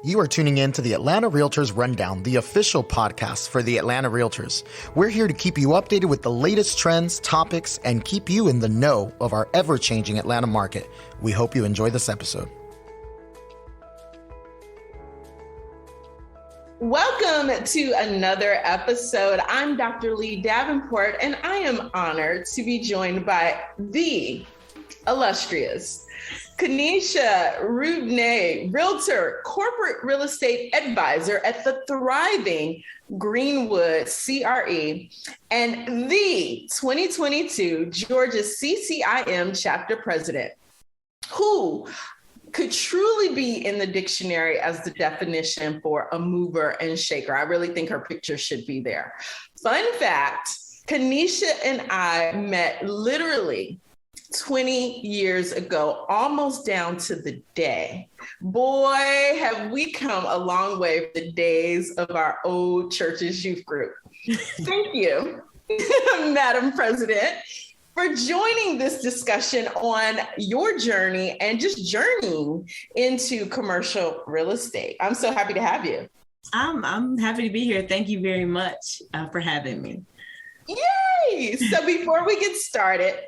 You are tuning in to the Atlanta Realtors Rundown, the official podcast for the Atlanta Realtors. We're here to keep you updated with the latest trends, topics, and keep you in the know of our ever-changing Atlanta market. We hope you enjoy this episode. Welcome to another episode. I'm Dr. Lee Davenport, and I am honored to be joined by the illustrious Kenisha Brown, realtor, corporate real estate advisor at the thriving Greenwood CRE, and the 2022 Georgia CCIM Chapter President, who could truly be in the dictionary as the definition for a mover and shaker. I really think her picture should be there. Fun fact, Kenisha and I met literally 20 years ago, almost down to the day. Boy, have we come a long way from the days of our old church's youth group. Thank you, Madam President, for joining this discussion on your journey and just journeying into commercial real estate. I'm so happy to have you. I'm happy to be here. Thank you very much for having me. Yay! So before we get started,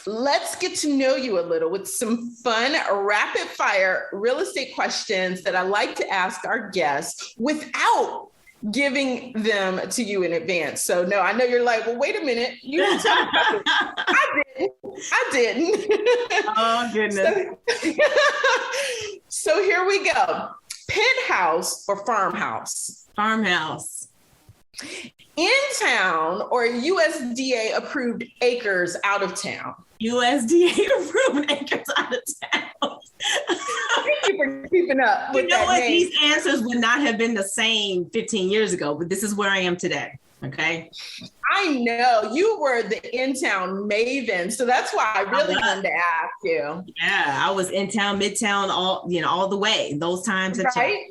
let's get to know you a little with some fun, rapid fire real estate questions that I like to ask our guests without giving them to you in advance. So no, I know you're like, well, wait a minute. You didn't tell me about this. I didn't. Oh, goodness. So here we go. Penthouse or farmhouse? Farmhouse. In town or USDA approved acres out of town? USDA approved acres out of town. Thank you for keeping up with that what? name. These answers would not have been the same 15 years ago, but this is where I am today. Okay. I know you were the in-town maven, so that's why I really wanted to ask you. Yeah, I was in town, midtown, all the way. Those times, right?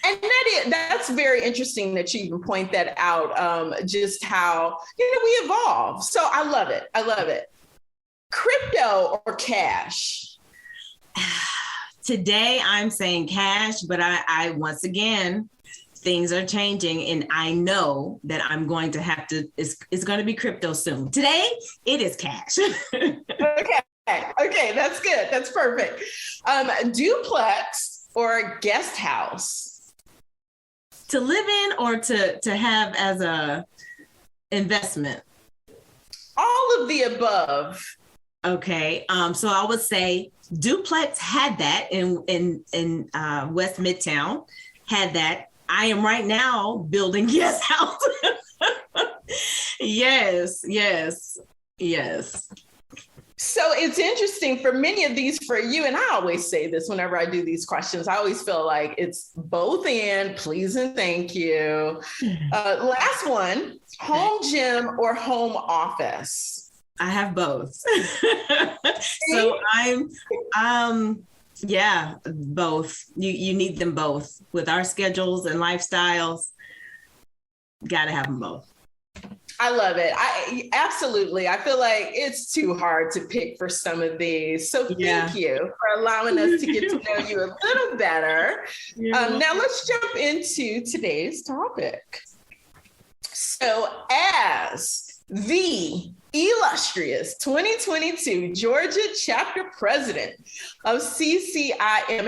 And that's very interesting that you even point that out. Just how we evolve. So I love it. I love it. Crypto or cash? Today I'm saying cash, but I once again, things are changing, and I know that I'm going to have to. It's going to be crypto soon. Today it is cash. Okay, that's good. That's perfect. Duplex or guest house? To live in or to have as a investment? All of the above. Okay. So I would say duplex had that in West Midtown, had that. I am right now building guest house. Yes. So it's interesting for many of these for you, and I always say this whenever I do these questions, I always feel like it's both and, please and thank you. Last one, home gym or home office? I have both. So both. You need them both. With our schedules and lifestyles, got to have them both. I love it. Absolutely. I feel like it's too hard to pick for some of these. So thank you for allowing us to get to know you a little better. Now let's jump into today's topic. So as the illustrious 2022 Georgia Chapter President of CCIM, and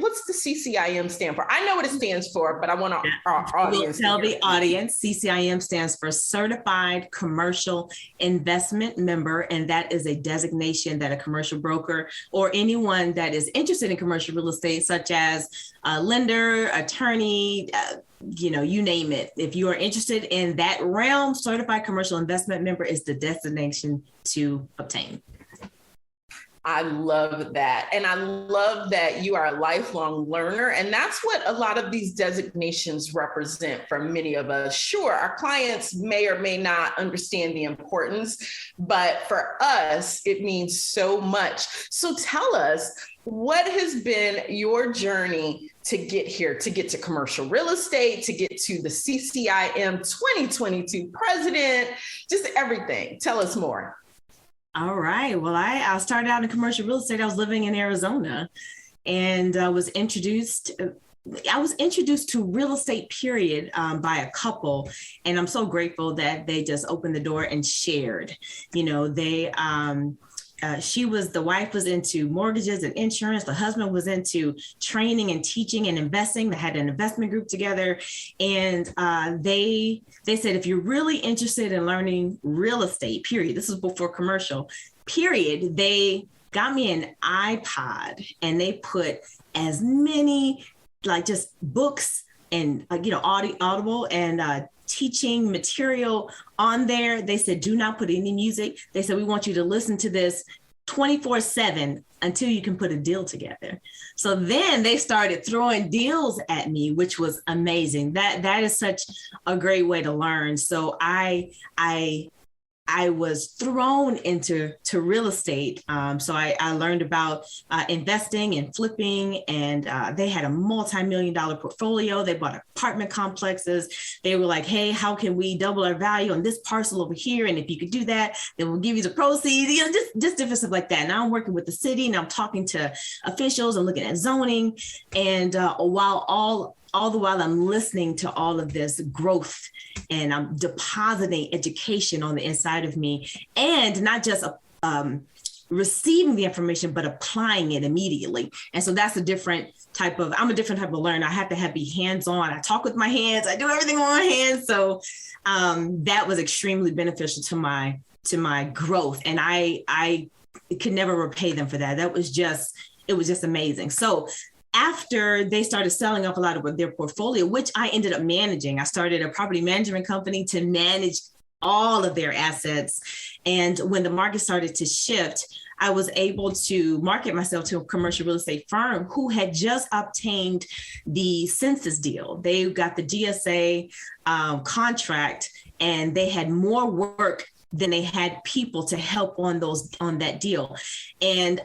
what's the CCIM stand for? I know what it stands for, but I want our audience. Tell the audience, CCIM stands for Certified Commercial Investment Member, and that is a designation that a commercial broker or anyone that is interested in commercial real estate, such as a lender, attorney, you name it. If you are interested in that realm, Certified Commercial Investment Member is the designation to obtain. I love that. And I love that you are a lifelong learner. And that's what a lot of these designations represent for many of us. Sure, our clients may or may not understand the importance, but for us, it means so much. So tell us, what has been your journey to get here, to get to commercial real estate, to get to the CCIM 2022 president, just everything. Tell us more. All right. Well, I started out in commercial real estate. I was living in Arizona. and was introduced. I was introduced to real estate, period, by a couple, and I'm so grateful that they just opened the door and shared. You know, the wife was into mortgages and insurance. The husband was into training and teaching and investing. They had an investment group together, and they said, if you're really interested in learning real estate, period, this was before commercial, period, they got me an iPod and they put as many like just books and Audible and teaching material on there. They said, do not put any music. They said, we want you to listen to this 24/7 until you can put a deal together. So then they started throwing deals at me, which was amazing. That is such a great way to learn. So I was thrown into real estate. So I learned about investing and flipping, and they had a multi-million-dollar portfolio. They bought apartment complexes. They were like, hey, how can we double our value on this parcel over here? And if you could do that, then we'll give you the proceeds, just different stuff like that. Now I'm working with the city and I'm talking to officials and looking at zoning. And while all the while I'm listening to all of this growth, and I'm depositing education on the inside of me, and not just receiving the information, but applying it immediately. And so that's I'm a different type of learner. I have to be hands-on. I talk with my hands. I do everything with my hands. So that was extremely beneficial to my growth. And I could never repay them for that. It was just amazing. So after they started selling off a lot of their portfolio, which I ended up managing, I started a property management company to manage all of their assets. And when the market started to shift, I was able to market myself to a commercial real estate firm who had just obtained the census deal. They got the GSA contract, and they had more work than they had people to help on that deal. And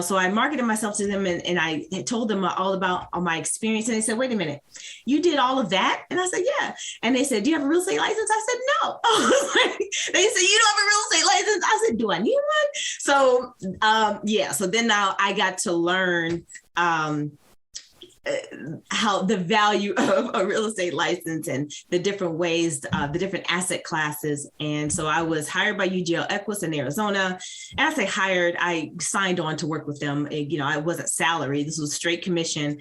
so I marketed myself to them, and I told them all about my experience. And they said, wait a minute, you did all of that? And I said, yeah. And they said, do you have a real estate license? I said, no. They said, you don't have a real estate license? I said, do I need one? So, so then now I got to learn how the value of a real estate license and the different ways, the different asset classes. And so I was hired by UGL Equus in Arizona. And I say hired, I signed on to work with them. I wasn't salary. This was straight commission.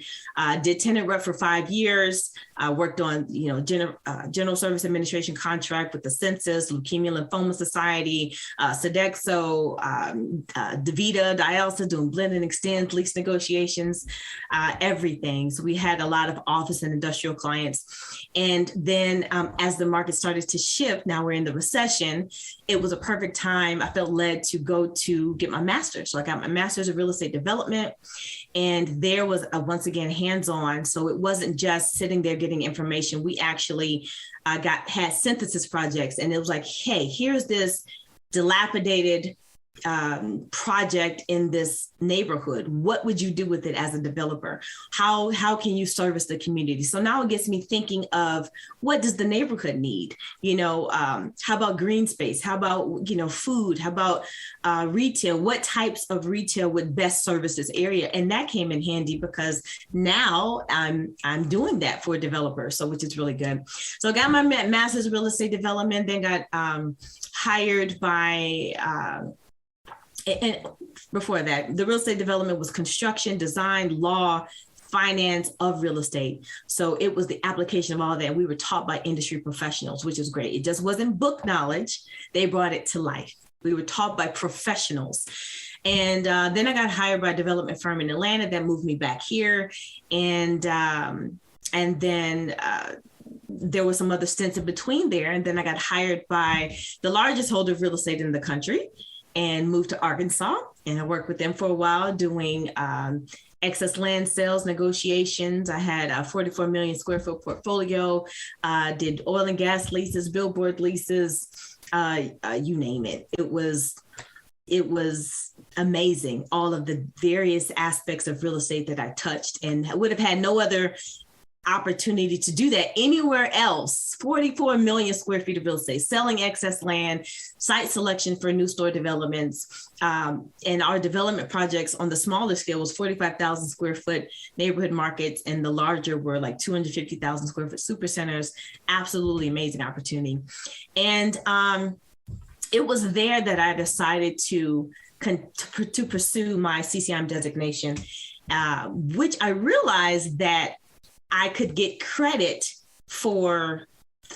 Did tenant rep for 5 years. I worked on, General Service Administration contract with the Census, Leukemia Lymphoma Society, Sodexo, DaVita, dialysis, doing blend and extend, lease negotiations, everything. So we had a lot of office and industrial clients. And then as the market started to shift, now we're in the recession, it was a perfect time. I felt led to go to get my master's. So I got my master's of real estate development. And there was once again, hands-on. So it wasn't just sitting there getting information. We actually had synthesis projects. And it was like, hey, here's this dilapidated project in this neighborhood. What would you do with it as a developer? How can you service the community? So now it gets me thinking of, what does the neighborhood need? How about green space? How about, food? How about retail? What types of retail would best service this area? And that came in handy because now I'm doing that for developers, which is really good. So I got my master's of real estate development, then got hired by and before that, the real estate development was construction, design, law, finance of real estate. So it was the application of all that. We were taught by industry professionals, which is great. It just wasn't book knowledge. They brought it to life. We were taught by professionals. And then I got hired by a development firm in Atlanta that moved me back here. And then there was some other stints in between there. And then I got hired by the largest holder of real estate in the country, and moved to Arkansas. And I worked with them for a while doing excess land sales negotiations. I had a 44 million square foot portfolio, did oil and gas leases, billboard leases, you name it. It was amazing, all of the various aspects of real estate that I touched, and would have had no other opportunity to do that anywhere else. 44 million square feet of real estate, selling excess land, site selection for new store developments. And our development projects on the smaller scale was 45,000 square foot neighborhood markets, and the larger were like 250,000 square foot super centers. Absolutely amazing opportunity. And it was there that I decided to pursue my CCIM designation, which I realized that I could get credit for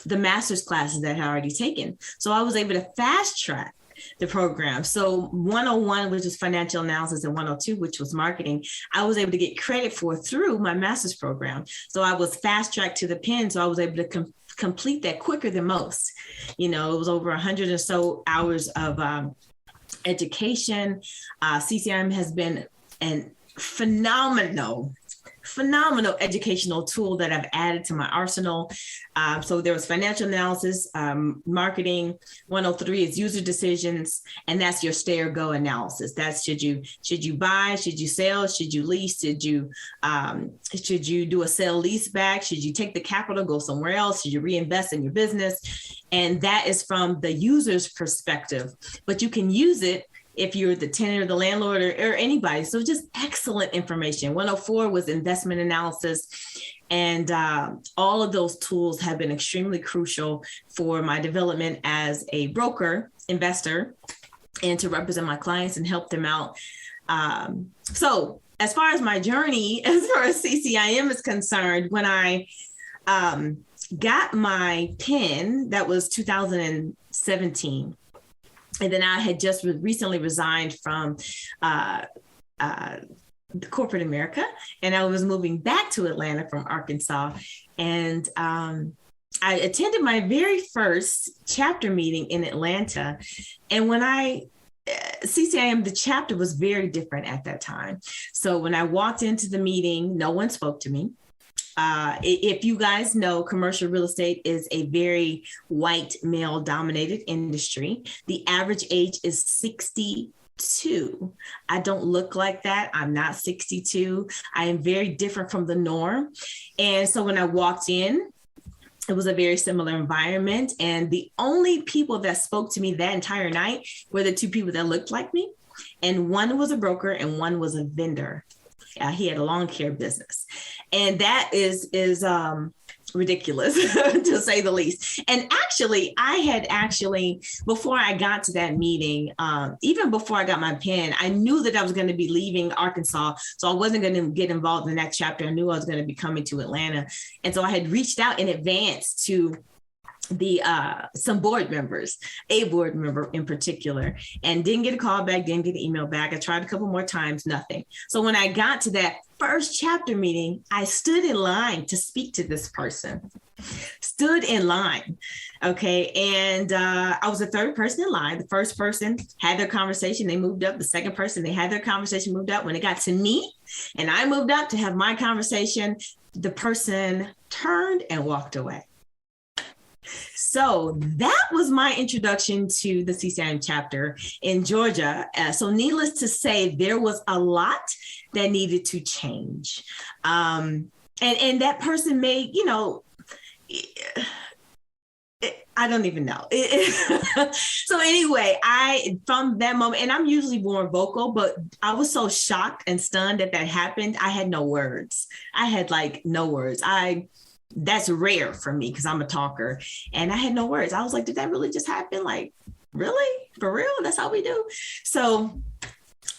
the master's classes that I had already taken. So I was able to fast track the program. So 101, which was financial analysis, and 102, which was marketing, I was able to get credit for through my master's program. So I was fast tracked to the pen. So I was able to complete that quicker than most. It was over 100 or so hours of education. CCIM has been an phenomenal educational tool that I've added to my arsenal. So there was financial analysis, marketing. 103 is user decisions, and that's your stay or go analysis. That's should you buy, should you sell, should you lease, should you do a sale lease back, should you take the capital, go somewhere else, should you reinvest in your business? And that is from the user's perspective, but you can use it if you're the tenant or the landlord or anybody. So just excellent information. 104 was investment analysis. And all of those tools have been extremely crucial for my development as a broker, investor, and to represent my clients and help them out. So as far as my journey, as far as CCIM is concerned, when I got my PIN, that was 2017. And then I had just recently resigned from corporate America, and I was moving back to Atlanta from Arkansas. And I attended my very first chapter meeting in Atlanta. And when CCIM, the chapter was very different at that time. So when I walked into the meeting, no one spoke to me. If you guys know, commercial real estate is a very white male dominated industry. The average age is 62. I don't look like that. I'm not 62. I am very different from the norm. And so when I walked in, it was a very similar environment. And the only people that spoke to me that entire night were the two people that looked like me. And one was a broker and one was a vendor. He had a lawn care business. And that is ridiculous, to say the least. And actually, before I got to that meeting, even before I got my PIN, I knew that I was going to be leaving Arkansas. So I wasn't going to get involved in that chapter. I knew I was going to be coming to Atlanta. And so I had reached out in advance to some board members, a board member in particular, and didn't get a call back, didn't get an email back. I tried a couple more times, nothing. So when I got to that first chapter meeting, I stood in line to speak to this person. Stood in line. Okay. And I was the third person in line. The first person had their conversation. They moved up. The second person, they had their conversation, moved up. When it got to me and I moved up to have my conversation, the person turned and walked away. So that was my introduction to the CCIM chapter in Georgia. So needless to say, there was a lot that needed to change. And that person may, I don't even know. So anyway, from that moment, and I'm usually more vocal, but I was so shocked and stunned that happened. I had no words. I had no words. That's rare for me because I'm a talker, and I had no words. I was like, did that really just happen? Really? For real? That's how we do? So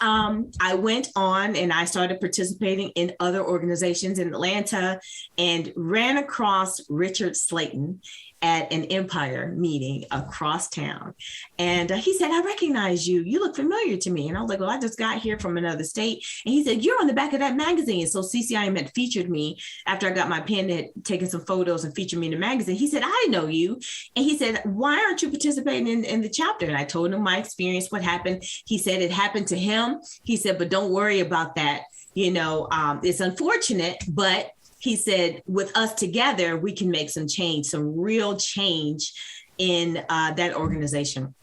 I went on and I started participating in other organizations in Atlanta and ran across Richard Slayton at an Empire meeting across town. And he said, I recognize you. You look familiar to me. And I was like, well, I just got here from another state. And he said, you're on the back of that magazine. So CCIM had featured me after I got my pen, they had taken some photos and featured me in the magazine. He said, I know you. And he said, why aren't you participating in the chapter? And I told him my experience, what happened. He said it happened to him. He said, but don't worry about that. It's unfortunate, but he said, with us together, we can make some change, some real change in that organization.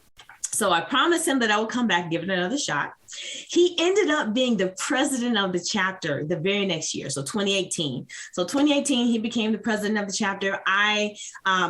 So I promised him that I would come back, give it another shot. He ended up being the president of the chapter the very next year, so 2018. So 2018, he became the president of the chapter. I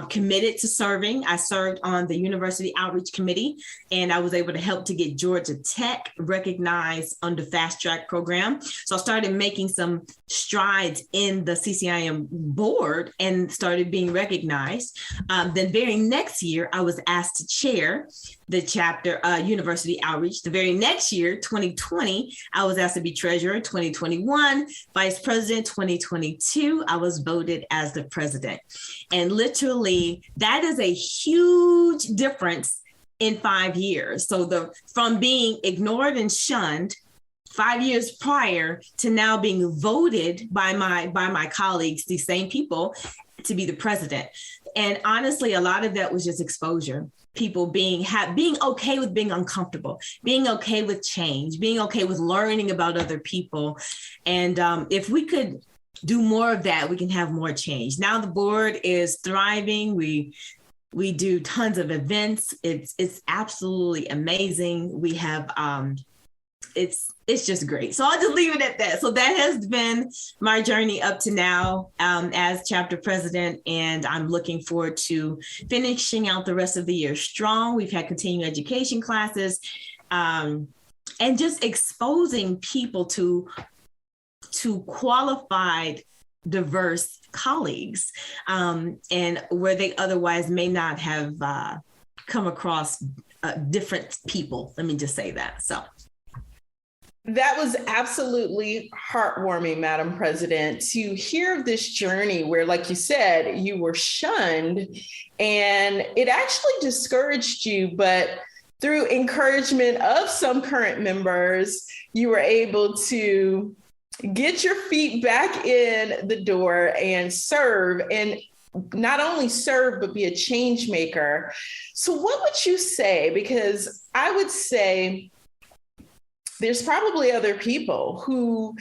committed to serving. I served on the University Outreach Committee, and I was able to help to get Georgia Tech recognized under Fast Track program. So I started making some strides in the CCIM board and started being recognized. Then very next year, I was asked to chair the chapter University Outreach. The very next year, 2020, I was asked to be treasurer. 2021, vice president. 2022, I was voted as the president. And literally, that is a huge difference in 5 years. So from being ignored and shunned 5 years prior to now being voted by my colleagues, these same people, to be the president. And honestly, a lot of that was just exposure. People being okay with being uncomfortable, being okay with change, being okay with learning about other people. And if we could do more of that, we can have more change. Now the board is thriving. We do tons of events. It's absolutely amazing. We have it's just great. So I'll just leave it at that. So that has been my journey up to now as chapter president, and I'm looking forward to finishing out the rest of the year strong. We've had continuing education classes and just exposing people to qualified, diverse colleagues and where they otherwise may not have come across different people. Let me just say that. So. That was absolutely heartwarming, Madam President, to hear of this journey where, like you said, you were shunned and it actually discouraged you, but through encouragement of some current members, you were able to get your feet back in the door and serve, and not only serve, but be a change maker. So what would you say? Because I would say there's probably other people who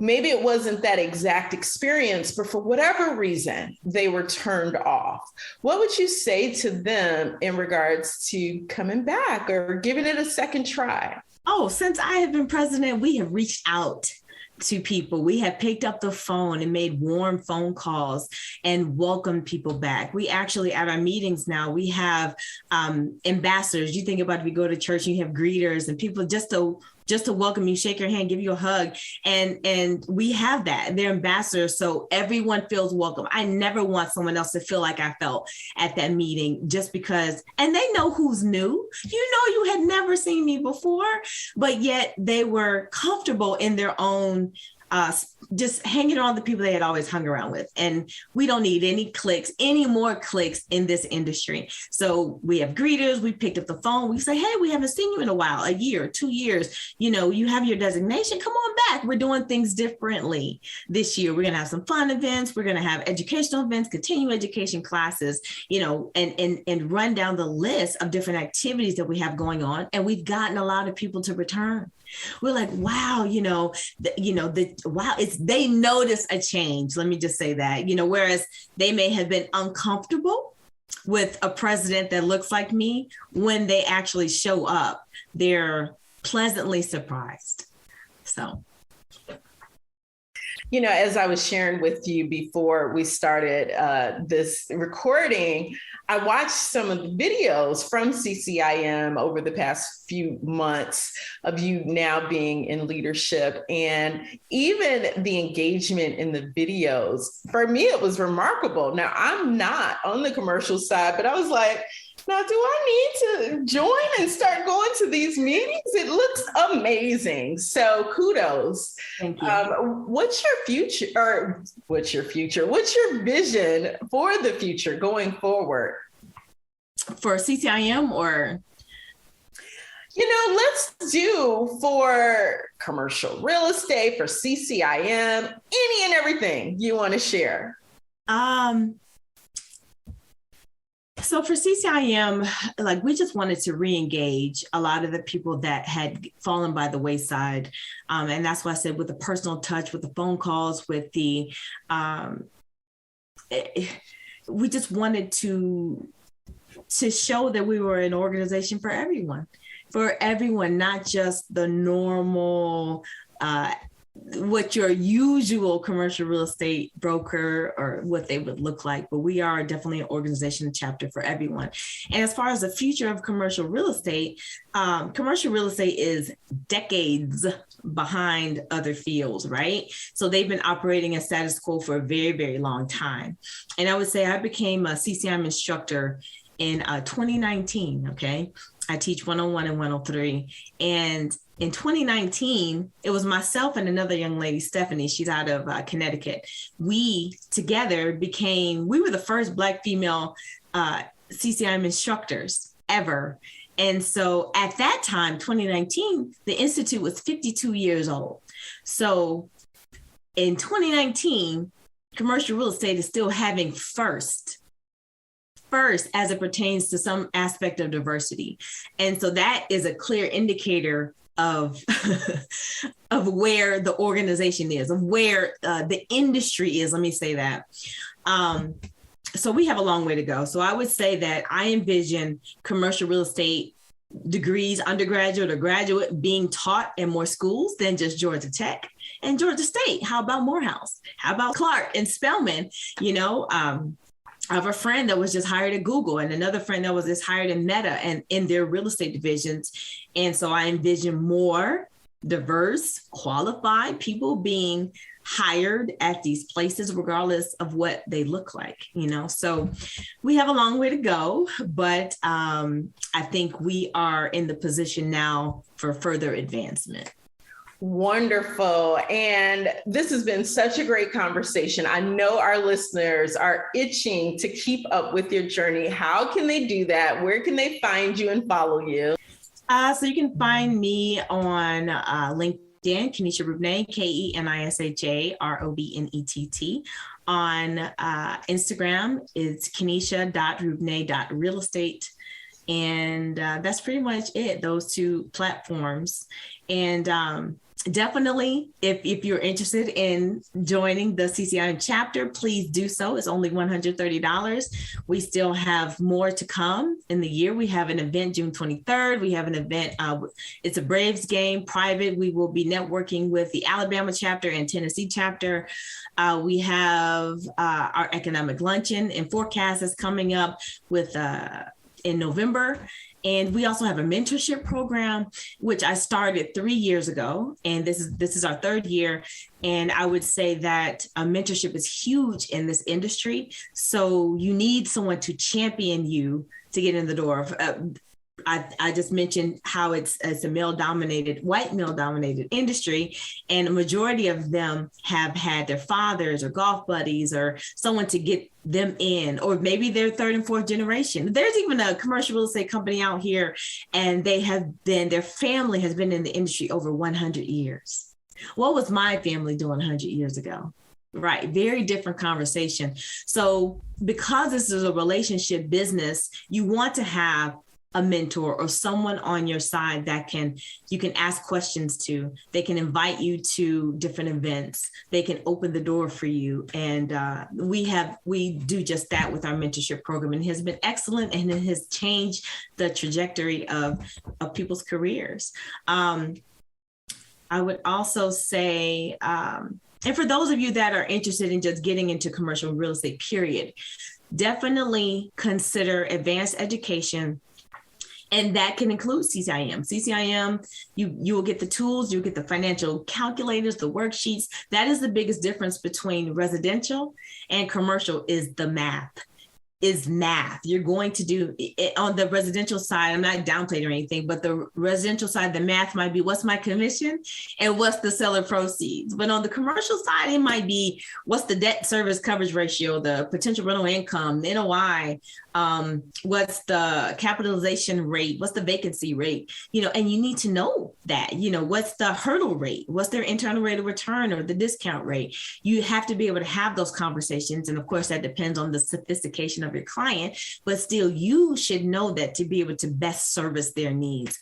maybe it wasn't that exact experience, but for whatever reason, they were turned off. What would you say to them in regards to coming back or giving it a second try? Oh, since I have been president, we have reached out to people. We have picked up the phone and made warm phone calls and welcomed people back. We actually, at our meetings now, we have ambassadors. You think about if you go to church, you have greeters and people just to welcome you, shake your hand, give you a hug. And we have that. They're ambassadors, so everyone feels welcome. I never want someone else to feel like I felt at that meeting just because, and they know who's new. You had never seen me before, but yet they were comfortable in their own just hanging around the people they had always hung around with. And we don't need any more clicks in this industry. So we have greeters, we picked up the phone, we say, hey, we haven't seen you in a while, a year, 2 years, you have your designation, come on back. We're doing things differently this year. We're going to have some fun events. We're going to have educational events, continuing education classes, and run down the list of different activities that we have going on. And we've gotten a lot of people to return. We're like, wow, they notice a change. Let me just say that, whereas they may have been uncomfortable with a president that looks like me, when they actually show up, they're pleasantly surprised. So. As I was sharing with you before we started this recording, I watched some of the videos from CCIM over the past few months of you now being in leadership, and even the engagement in the videos. For me, it was remarkable. Now, I'm not on the commercial side, but I was like, now, do I need to join and start going to these meetings? It looks amazing. So kudos. Thank you. What's your future? What's your vision for the future going forward? For CCIM or? Let's do for commercial real estate, for CCIM, any and everything you want to share. So for CCIM, we just wanted to re-engage a lot of the people that had fallen by the wayside. And that's why I said with the personal touch, with the phone calls, with the, we just wanted to to show that we were an organization for everyone, not just the normal, what your usual commercial real estate broker or what they would look like, but we are definitely an organization chapter for everyone. And as far as the future of commercial real estate is decades behind other fields, right? So they've been operating as status quo for a very, very long time. And I would say I became a CCIM instructor in 2019, okay? I teach 101 and 103. And in 2019, it was myself and another young lady, Stephanie, she's out of Connecticut. We together we were the first Black female CCIM instructors ever. And so at that time, 2019, the Institute was 52 years old. So in 2019, commercial real estate is still having first as it pertains to some aspect of diversity. And so that is a clear indicator of where the organization is, of where the industry is. Let me say that. So we have a long way to go. So I would say that I envision commercial real estate degrees, undergraduate or graduate, being taught in more schools than just Georgia Tech and Georgia State. How about Morehouse? How about Clark and Spelman? I have a friend that was just hired at Google and another friend that was just hired in Meta and in their real estate divisions. And so I envision more diverse, qualified people being hired at these places, regardless of what they look like, So we have a long way to go, but I think we are in the position now for further advancement. Wonderful. And this has been such a great conversation. I know our listeners are itching to keep up with your journey. How can they do that? Where can they find you and follow you? So you can find me on LinkedIn, Kenisha Robnett, KENISHA ROBNETT. On Instagram, it's kenisha.robnett.realestate. And that's pretty much it, those two platforms. And definitely, if you're interested in joining the CCIM chapter, please do so. It's only $130. We still have more to come in the year. We have an event June 23rd. We have an event. It's a Braves game, private. We will be networking with the Alabama chapter and Tennessee chapter. We have our economic luncheon and forecast is coming up with in November. And we also have a mentorship program, which I started 3 years ago. And this is our third year. And I would say that mentorship is huge in this industry. So you need someone to champion you to get in the door. I just mentioned how it's a white male-dominated industry, and a majority of them have had their fathers or golf buddies or someone to get them in, or maybe they're third and fourth generation. There's even a commercial real estate company out here, and their family has been in the industry over 100 years. What was my family doing 100 years ago? Right. Very different conversation. So because this is a relationship business, you want to have a mentor or someone on your side that you can ask questions to. They can invite you to different events. They can open the door for you. And we do just that with our mentorship program, and it has been excellent, and it has changed the trajectory of people's careers. I would also say, and for those of you that are interested in just getting into commercial real estate, period, definitely consider advanced education. And that can include CCIM. CCIM, you will get the tools, you'll get the financial calculators, the worksheets. That is the biggest difference between residential and commercial is the math. Is math. You're going to do it on the residential side. I'm not downplaying or anything, but the residential side, the math might be what's my commission and what's the seller proceeds. But on the commercial side, it might be what's the debt service coverage ratio, the potential rental income, the NOI, what's the capitalization rate, what's the vacancy rate, and you need to know that, what's the hurdle rate, what's their internal rate of return or the discount rate. You have to be able to have those conversations. And of course, that depends on the sophistication of your client, but still you should know that to be able to best service their needs.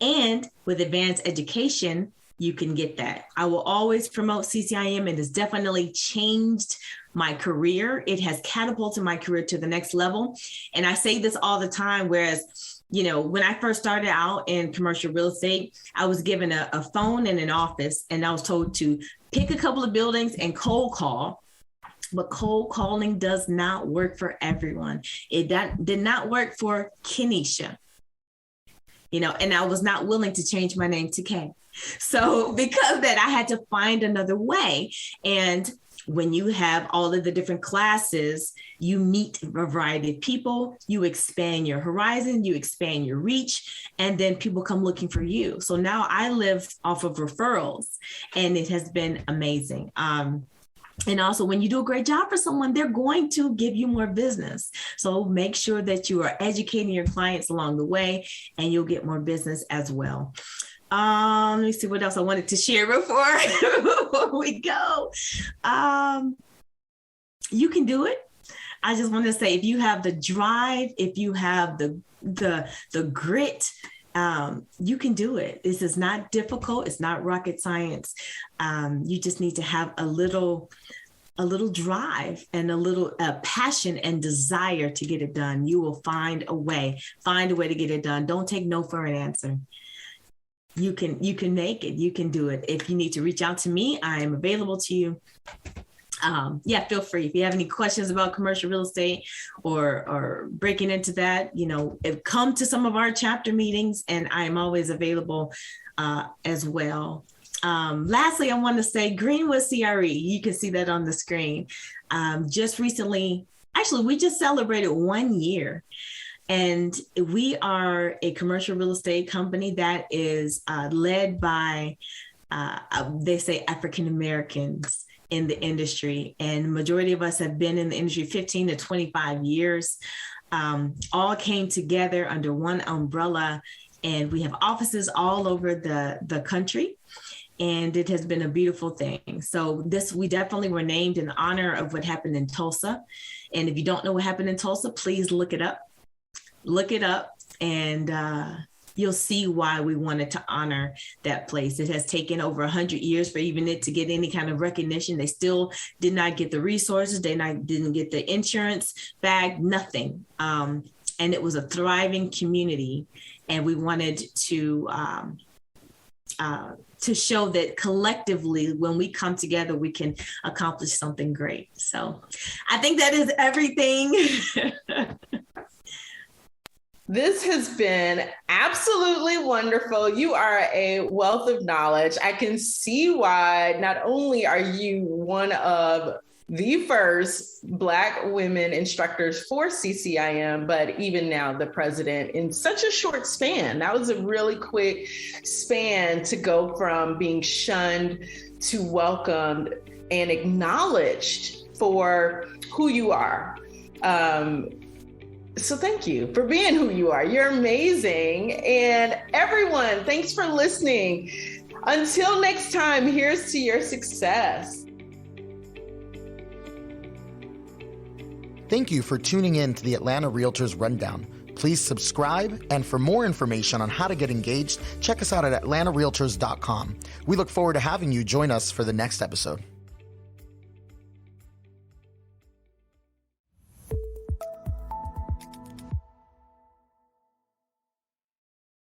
And with advanced education, you can get that. I will always promote CCIM. It has definitely changed my career. It has catapulted my career to the next level. And I say this all the time, whereas, when I first started out in commercial real estate, I was given a phone and an office, and I was told to pick a couple of buildings and cold call. But cold calling does not work for everyone. It did not work for Kenisha, and I was not willing to change my name to Kay. So because of that, I had to find another way. And when you have all of the different classes, you meet a variety of people, you expand your horizon, you expand your reach, and then people come looking for you. So now I live off of referrals, and it has been amazing. And also, when you do a great job for someone, they're going to give you more business. So make sure that you are educating your clients along the way, and you'll get more business as well. Let me see what else I wanted to share before we go. You can do it. I just want to say, if you have the drive, if you have the grit, you can do it. This is not difficult. It's not rocket science. You just need to have a little drive and a little passion and desire to get it done. You will find a way to get it done. Don't take no for an answer. You can make it. You can do it. If you need to reach out to me, I am available to you. Feel free. If you have any questions about commercial real estate or breaking into that, come to some of our chapter meetings, and I am always available as well. Lastly, I want to say Greenwood CRE. You can see that on the screen. Just recently, actually, we just celebrated 1 year. And we are a commercial real estate company that is led by, they say, African Americans in the industry. And the majority of us have been in the industry 15 to 25 years, all came together under one umbrella. And we have offices all over the country. And it has been a beautiful thing. So we definitely were named in honor of what happened in Tulsa. And if you don't know what happened in Tulsa, please look it up. And you'll see why we wanted to honor that place. It has taken over 100 years for even it to get any kind of recognition. They still did not get the resources. They didn't get the insurance back, nothing. And it was a thriving community. And we wanted to show that collectively, when we come together, we can accomplish something great. So I think that is everything. This has been absolutely wonderful. You are a wealth of knowledge. I can see why not only are you one of the first Black women instructors for CCIM, but even now the president in such a short span. That was a really quick span to go from being shunned to welcomed and acknowledged for who you are. So thank you for being who you are. You're amazing. And everyone, thanks for listening. Until next time, here's to your success. Thank you for tuning in to the Atlanta Realtors Rundown. Please subscribe, and for more information on how to get engaged, check us out at atlantarealtors.com. We look forward to having you join us for the next episode.